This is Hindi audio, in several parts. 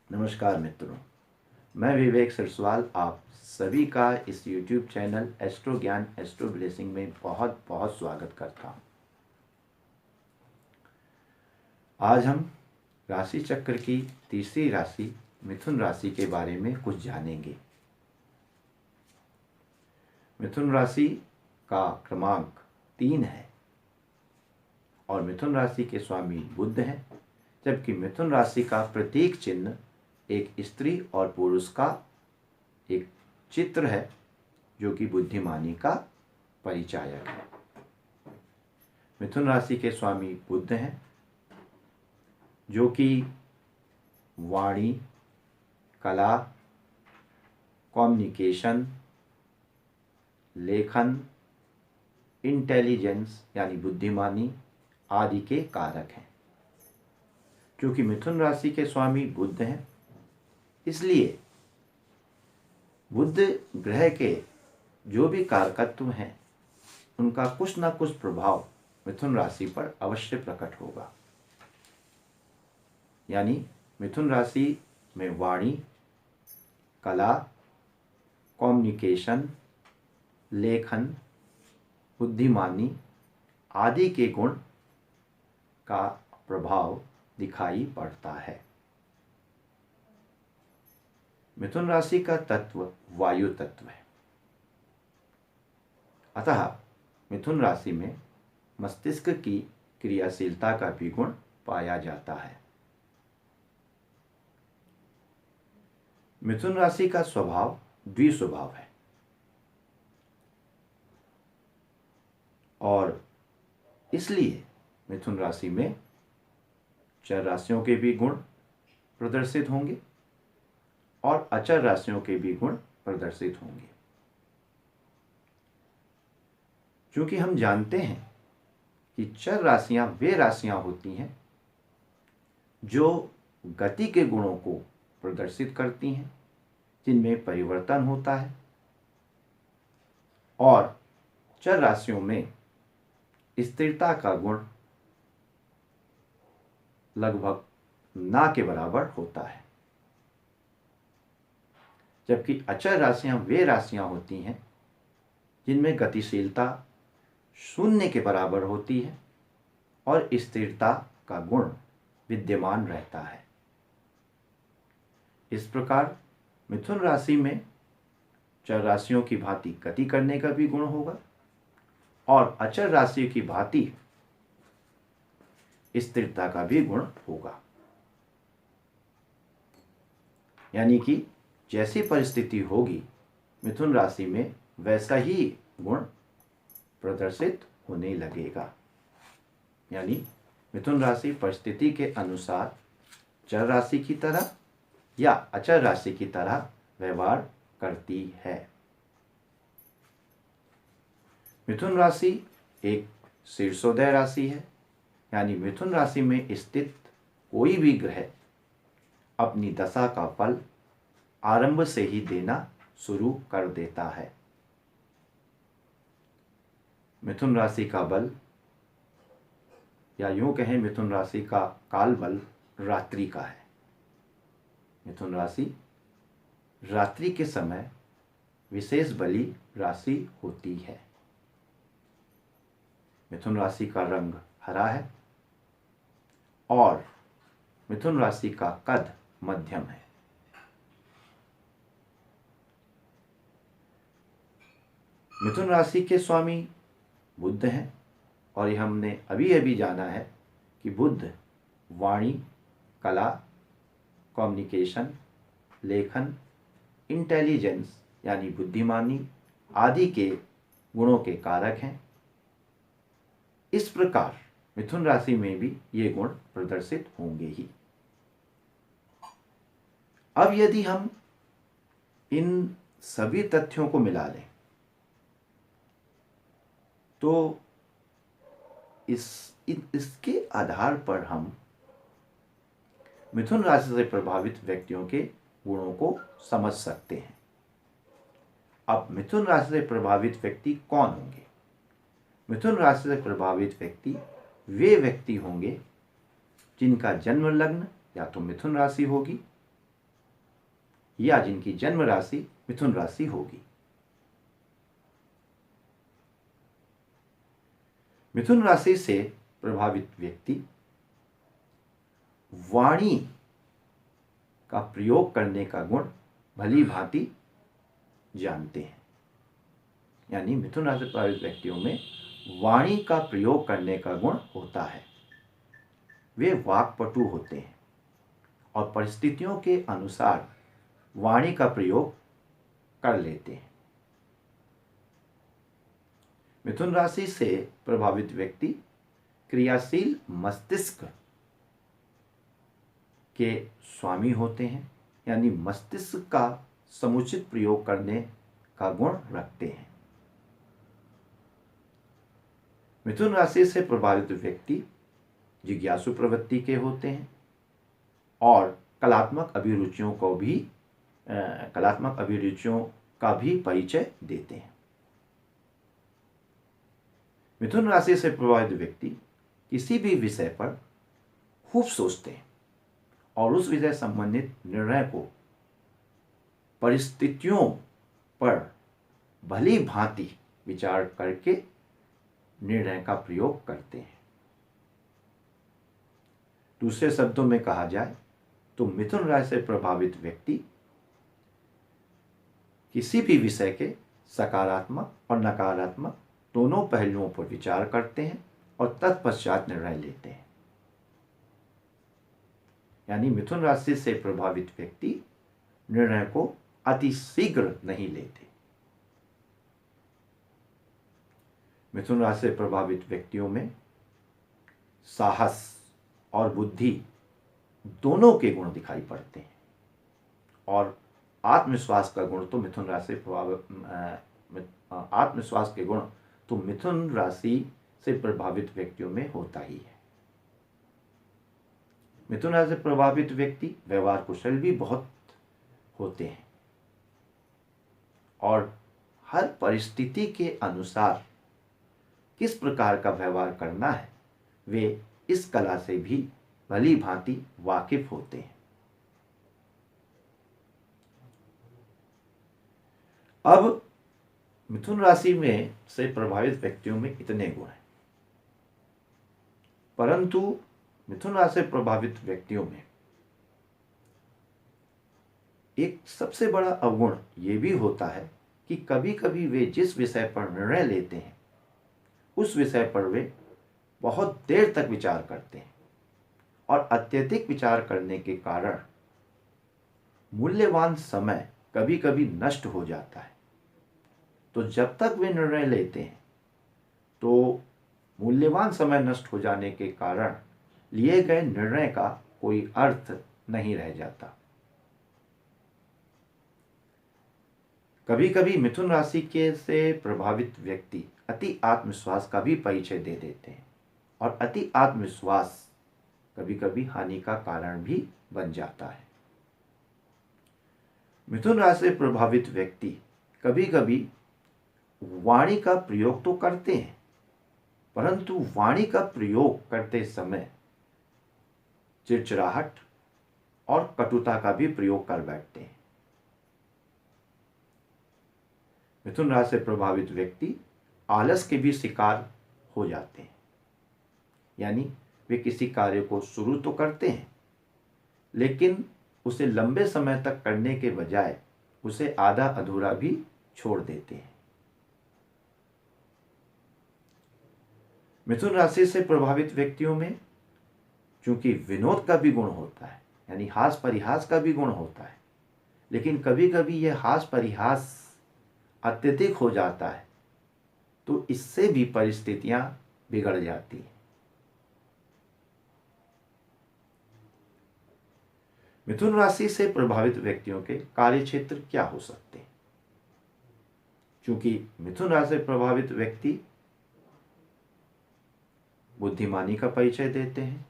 नमस्कार मित्रों, मैं विवेक सरस्वाल आप सभी का इस YouTube चैनल एस्ट्रो ज्ञान एस्ट्रो ब्लेसिंग में बहुत बहुत स्वागत करता हूँ। आज हम राशि चक्र की तीसरी राशि मिथुन राशि के बारे में कुछ जानेंगे। मिथुन राशि का क्रमांक 3 है और मिथुन राशि के स्वामी बुध हैं, जबकि मिथुन राशि का प्रतीक चिन्ह एक स्त्री और पुरुष का एक चित्र है जो कि बुद्धिमानी का परिचायक है। मिथुन राशि के स्वामी बुध हैं जो कि वाणी, कला, कम्युनिकेशन, लेखन, इंटेलिजेंस यानी बुद्धिमानी आदि के कारक हैं। क्योंकि मिथुन राशि के स्वामी बुध हैं, इसलिए बुध ग्रह के जो भी कारकत्व हैं उनका कुछ ना कुछ प्रभाव मिथुन राशि पर अवश्य प्रकट होगा। यानी मिथुन राशि में वाणी, कला, कम्युनिकेशन, लेखन, बुद्धिमानी आदि के गुण का प्रभाव दिखाई पड़ता है। मिथुन राशि का तत्व वायु तत्व है, अतः मिथुन राशि में मस्तिष्क की क्रियाशीलता का भी गुण पाया जाता है। मिथुन राशि का स्वभाव द्विस्वभाव है और इसलिए मिथुन राशि में चर राशियों के भी गुण प्रदर्शित होंगे और अचर राशियों के भी गुण प्रदर्शित होंगे। क्योंकि हम जानते हैं कि चर राशियां वे राशियां होती हैं जो गति के गुणों को प्रदर्शित करती हैं, जिनमें परिवर्तन होता है, और चर राशियों में स्थिरता का गुण लगभग ना के बराबर होता है। जबकि अचर राशियां वे राशियां होती हैं जिनमें गतिशीलता शून्य के बराबर होती है और स्थिरता का गुण विद्यमान रहता है। इस प्रकार मिथुन राशि में चर राशियों की भांति गति करने का भी गुण होगा और अचर राशि की भांति स्थिरता का भी गुण होगा। यानी कि जैसी परिस्थिति होगी मिथुन राशि में वैसा ही गुण प्रदर्शित होने लगेगा। यानी मिथुन राशि परिस्थिति के अनुसार चर राशि की तरह या अचर राशि की तरह व्यवहार करती है। मिथुन राशि एक शीर्षोदय राशि है, यानी मिथुन राशि में स्थित कोई भी ग्रह अपनी दशा का फल आरंभ से ही देना शुरू कर देता है। मिथुन राशि का बल या यूं कहें मिथुन राशि का काल बल रात्रि का है। मिथुन राशि रात्रि के समय विशेष बली राशि होती है। मिथुन राशि का रंग हरा है और मिथुन राशि का कद मध्यम है। मिथुन राशि के स्वामी बुध हैं और ये हमने अभी अभी जाना है कि बुध वाणी, कला, कम्युनिकेशन, लेखन, इंटेलिजेंस यानी बुद्धिमानी आदि के गुणों के कारक हैं। इस प्रकार मिथुन राशि में भी ये गुण प्रदर्शित होंगे ही। अब यदि हम इन सभी तथ्यों को मिला लें तो इसके आधार पर हम मिथुन राशि से प्रभावित व्यक्तियों के गुणों को समझ सकते हैं। अब मिथुन राशि से प्रभावित व्यक्ति कौन होंगे? मिथुन राशि से प्रभावित व्यक्ति वे व्यक्ति होंगे जिनका जन्म लग्न या तो मिथुन राशि होगी या जिनकी जन्म राशि मिथुन राशि होगी। मिथुन राशि से प्रभावित व्यक्ति वाणी का प्रयोग करने का गुण भली भांति जानते हैं। यानी मिथुन राशि प्रभावित व्यक्तियों में वाणी का प्रयोग करने का गुण होता है। वे वाक्पटु होते हैं और परिस्थितियों के अनुसार वाणी का प्रयोग कर लेते हैं। मिथुन राशि से प्रभावित व्यक्ति क्रियाशील मस्तिष्क के स्वामी होते हैं, यानी मस्तिष्क का समुचित प्रयोग करने का गुण रखते हैं। मिथुन राशि से प्रभावित व्यक्ति जिज्ञासु प्रवृत्ति के होते हैं और कलात्मक अभिरुचियों का भी परिचय देते हैं। मिथुन राशि से प्रभावित व्यक्ति किसी भी विषय पर खूब सोचते हैं और उस विषय संबंधित निर्णय को परिस्थितियों पर भली भांति विचार करके निर्णय का प्रयोग करते हैं। दूसरे शब्दों में कहा जाए तो मिथुन राशि से प्रभावित व्यक्ति किसी भी विषय के सकारात्मक और नकारात्मक दोनों पहलुओं पर विचार करते हैं और तत्पश्चात निर्णय लेते हैं। यानी मिथुन राशि से प्रभावित व्यक्ति निर्णय को अति शीघ्र नहीं लेते। मिथुन राशि से प्रभावित व्यक्तियों में साहस और बुद्धि दोनों के गुण दिखाई पड़ते हैं और आत्मविश्वास का गुण तो मिथुन राशि आत्मविश्वास के गुण तो मिथुन राशि से प्रभावित व्यक्तियों में होता ही है। मिथुन राशि से प्रभावित व्यक्ति व्यवहार कुशल भी बहुत होते हैं और हर परिस्थिति के अनुसार किस प्रकार का व्यवहार करना है वे इस कला से भी भली भांति वाकिफ होते हैं। अब मिथुन राशि में से प्रभावित व्यक्तियों में इतने गुण हैं, परंतु मिथुन राशि से प्रभावित व्यक्तियों में एक सबसे बड़ा अवगुण ये भी होता है कि कभी कभी वे जिस विषय पर निर्णय लेते हैं उस विषय पर वे बहुत देर तक विचार करते हैं और अत्यधिक विचार करने के कारण मूल्यवान समय कभी कभी नष्ट हो जाता है। तो जब तक वे निर्णय लेते हैं तो मूल्यवान समय नष्ट हो जाने के कारण लिए गए निर्णय का कोई अर्थ नहीं रह जाता। कभी कभी मिथुन राशि के से प्रभावित व्यक्ति अति आत्मविश्वास का भी परिचय दे देते हैं और अति आत्मविश्वास कभी कभी हानि का कारण भी बन जाता है। मिथुन राशि से प्रभावित व्यक्ति कभी कभी वाणी का प्रयोग तो करते हैं, परंतु वाणी का प्रयोग करते समय चिड़चिड़ाहट और कटुता का भी प्रयोग कर बैठते हैं। मिथुन राशि से प्रभावित व्यक्ति आलस के भी शिकार हो जाते हैं, यानी वे किसी कार्य को शुरू तो करते हैं लेकिन उसे लंबे समय तक करने के बजाय उसे आधा अधूरा भी छोड़ देते हैं। मिथुन राशि से प्रभावित व्यक्तियों में चूंकि विनोद का भी गुण होता है, यानी हास परिहास का भी गुण होता है, लेकिन कभी कभी यह हास परिहास अत्यधिक हो जाता है तो इससे भी परिस्थितियां बिगड़ जाती हैं। मिथुन राशि से प्रभावित व्यक्तियों के कार्यक्षेत्र क्या हो सकते हैं? चूंकि मिथुन राशि से प्रभावित व्यक्ति बुद्धिमानी का परिचय देते हैं,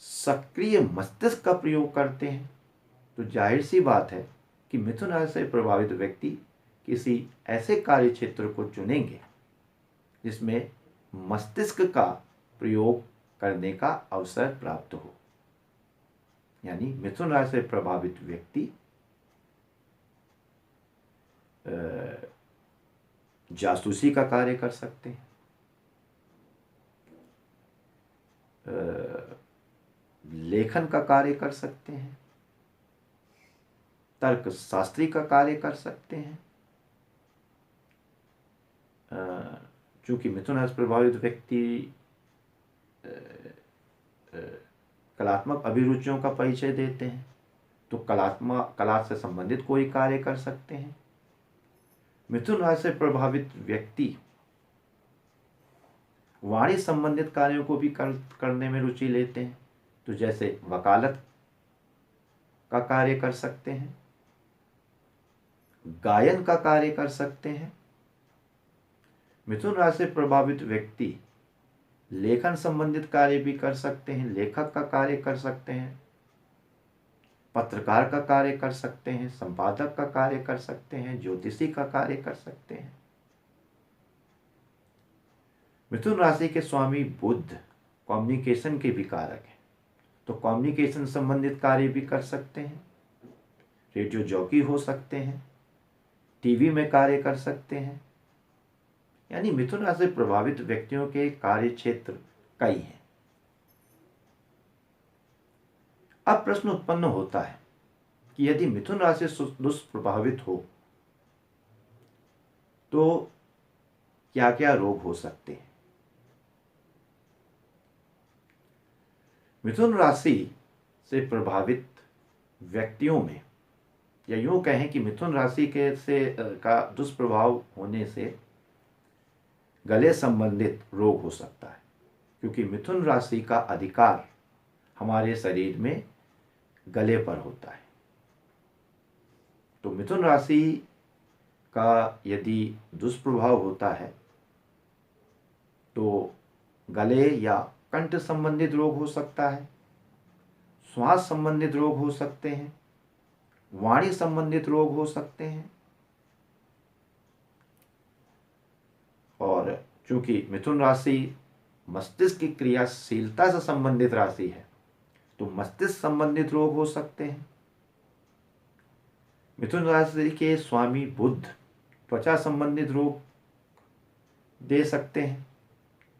सक्रिय मस्तिष्क का प्रयोग करते हैं, तो जाहिर सी बात है कि मिथुन राशि से प्रभावित व्यक्ति किसी ऐसे कार्य क्षेत्र को चुनेंगे जिसमें मस्तिष्क का प्रयोग करने का अवसर प्राप्त हो। यानी मिथुन राशि से प्रभावित व्यक्ति जासूसी का कार्य कर सकते हैं, लेखन का कार्य कर सकते हैं, तर्कशास्त्री का कार्य कर सकते हैं। चूंकि मिथुन राशि प्रभावित व्यक्ति कलात्मक अभिरुचियों का परिचय देते हैं, तो कला से संबंधित कोई कार्य कर सकते हैं। मिथुन राशि से प्रभावित व्यक्ति वाणी संबंधित कार्यों को भी करने में रुचि लेते हैं, तो जैसे वकालत का कार्य कर सकते हैं, गायन का कार्य कर सकते हैं। मिथुन राशि से प्रभावित व्यक्ति लेखन संबंधित कार्य भी कर सकते हैं, लेखक का कार्य कर सकते हैं, पत्रकार का कार्य कर सकते हैं, संपादक का कार्य कर सकते हैं, ज्योतिषी का कार्य कर सकते हैं। मिथुन राशि के स्वामी बुध कम्युनिकेशन के भी कारक हैं, तो कम्युनिकेशन संबंधित कार्य भी कर सकते हैं, रेडियो जॉकी हो सकते हैं, टीवी में कार्य कर सकते हैं। यानी मिथुन राशि से प्रभावित व्यक्तियों के कार्य क्षेत्र कई हैं। अब प्रश्न उत्पन्न होता है कि यदि मिथुन राशि दुष्प्रभावित हो तो क्या क्या रोग हो सकते हैं। मिथुन राशि से प्रभावित व्यक्तियों में, या यूं कहें कि मिथुन राशि का दुष्प्रभाव होने से गले संबंधित रोग हो सकता है, क्योंकि मिथुन राशि का अधिकार हमारे शरीर में गले पर होता है। तो मिथुन राशि का यदि दुष्प्रभाव होता है तो गले या कंठ संबंधित रोग हो सकता है, श्वास संबंधित रोग हो सकते हैं, वाणी संबंधित रोग हो सकते हैं। और चूंकि मिथुन राशि मस्तिष्क की क्रियाशीलता से संबंधित राशि है, तो मस्तिष्क संबंधित रोग हो सकते हैं। मिथुन राशि के स्वामी बुध त्वचा संबंधित रोग दे सकते हैं,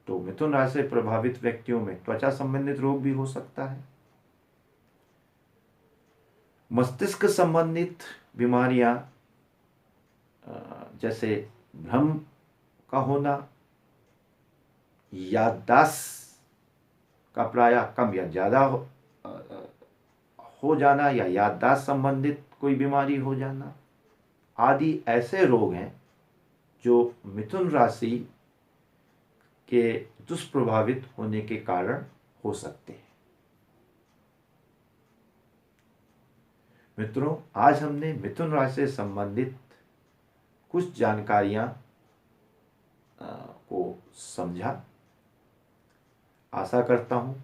तो मिथुन राशि से प्रभावित व्यक्तियों में त्वचा संबंधित रोग भी हो सकता है। मस्तिष्क संबंधित बीमारियां जैसे भ्रम का होना, याददाश्त का प्रायः कम या ज़्यादा हो जाना, या याददाश्त संबंधित कोई बीमारी हो जाना आदि ऐसे रोग हैं जो मिथुन राशि के दुष्प्रभावित होने के कारण हो सकते हैं। मित्रों, आज हमने मिथुन राशि से संबंधित कुछ जानकारियां को समझा। आशा करता हूं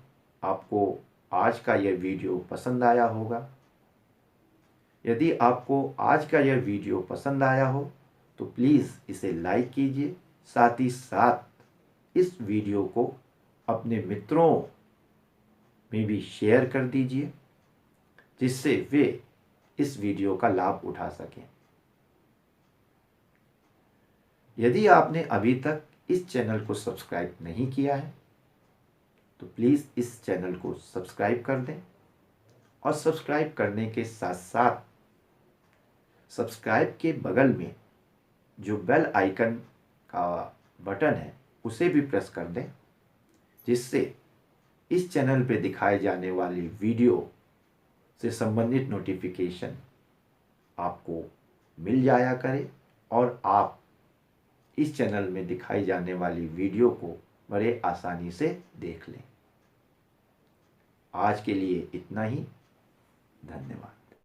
आपको आज का यह वीडियो पसंद आया होगा। यदि आपको आज का यह वीडियो पसंद आया हो तो प्लीज़ इसे लाइक कीजिए, साथ ही साथ इस वीडियो को अपने मित्रों में भी शेयर कर दीजिए, जिससे वे इस वीडियो का लाभ उठा सकें। यदि आपने अभी तक इस चैनल को सब्सक्राइब नहीं किया है तो प्लीज़ इस चैनल को सब्सक्राइब कर दें, और सब्सक्राइब करने के साथ साथ सब्सक्राइब के बगल में जो बेल आइकन का बटन है उसे भी प्रेस कर दें, जिससे इस चैनल पे दिखाए जाने वाली वीडियो से संबंधित नोटिफिकेशन आपको मिल जाया करे और आप इस चैनल में दिखाई जाने वाली वीडियो को बड़े आसानी से देख लें। आज के लिए इतना ही। धन्यवाद।